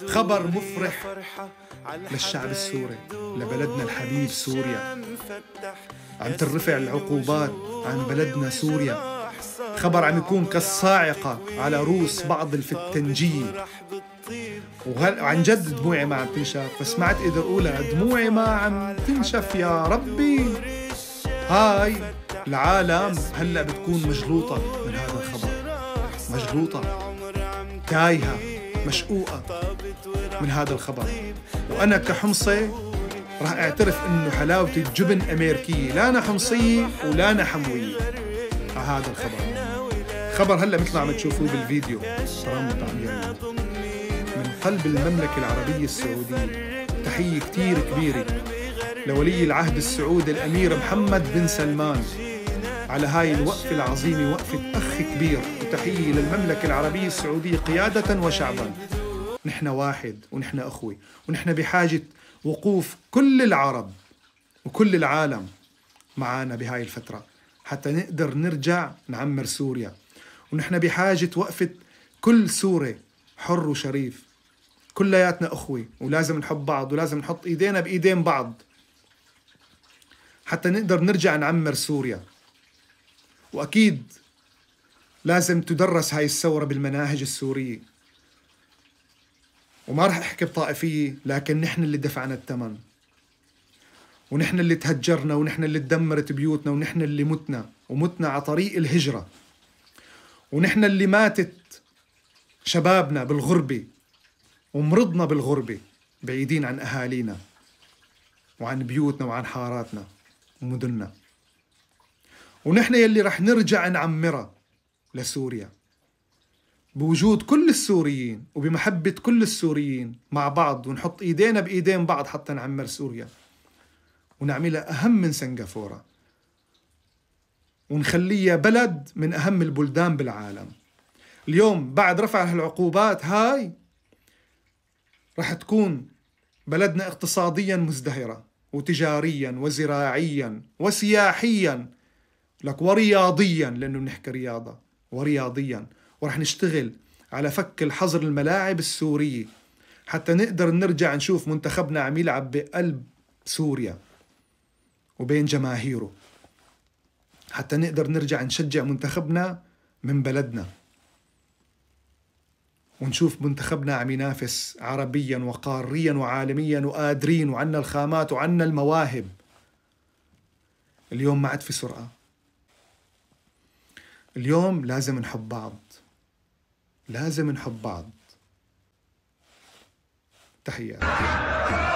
خبر مفرح للشعب السوري، لبلدنا الحبيب سوريا. عم ترفع العقوبات عن بلدنا سوريا. خبر عم يكون كالصاعقة على رؤوس بعض الفتنجية. وعن جد دموعي ما عم تنشف، بس ما عاد اقدر اقولها، دموعي ما عم تنشف يا ربي. هاي العالم هلأ بتكون مجلوطة من هذا الخبر، مجلوطة تايهة مشقوقة من هذا الخبر. وأنا كحمصي راح اعترف انه حلاوة الجبن امريكية، لا أنا حمصية ولا أنا حموية على هذا الخبر. خبر هلأ مثل ما عم تشوفوه بالفيديو من قلب المملكة العربية السعودية. تحية كتير كبيرة لولي العهد السعودي الأمير محمد بن سلمان على هاي الوقفة العظيمة، وقفة أخ كبير. وتحية للمملكة العربية السعودية قيادة وشعبا. نحن واحد ونحن أخوة، ونحن بحاجة وقوف كل العرب وكل العالم معنا بهاي الفترة حتى نقدر نرجع نعمر سوريا. ونحن بحاجة وقفة كل سوري حر وشريف. كلياتنا أخوة ولازم نحب بعض، ولازم نحط إيدينا بإيدين بعض حتى نقدر نرجع نعمر سوريا. وأكيد لازم تدرس هاي الثورة بالمناهج السورية. وما رح أحكي بطائفية، لكن نحن اللي دفعنا الثمن، ونحن اللي تهجرنا، ونحن اللي تدمرت بيوتنا، ونحن اللي متنا على طريق الهجرة، ونحن اللي ماتت شبابنا بالغربة، ومرضنا بالغربة بعيدين عن أهالينا وعن بيوتنا وعن حاراتنا ومدننا. ونحن يلي رح نرجع نعمرها لسوريا بوجود كل السوريين وبمحبة كل السوريين مع بعض، ونحط إيدينا بإيدين بعض حتى نعمر سوريا ونعملها أهم من سنغافورة، ونخليها بلد من أهم البلدان بالعالم. اليوم بعد رفع العقوبات هاي رح تكون بلدنا اقتصاديا مزدهرة، وتجاريا وزراعيا وسياحيا لك ورياضيا، لأنه نحكي رياضة ورياضيا. ورح نشتغل على فك الحظر الملاعب السورية حتى نقدر نرجع نشوف منتخبنا عم يلعب بقلب سوريا وبين جماهيره، حتى نقدر نرجع نشجع منتخبنا من بلدنا، ونشوف منتخبنا عم ينافس عربيا وقاريا وعالميا وقادرين، وعنا الخامات وعنا المواهب. اليوم ما عاد في سرعة، اليوم لازم نحب بعض، لازم نحب بعض. تحياتي.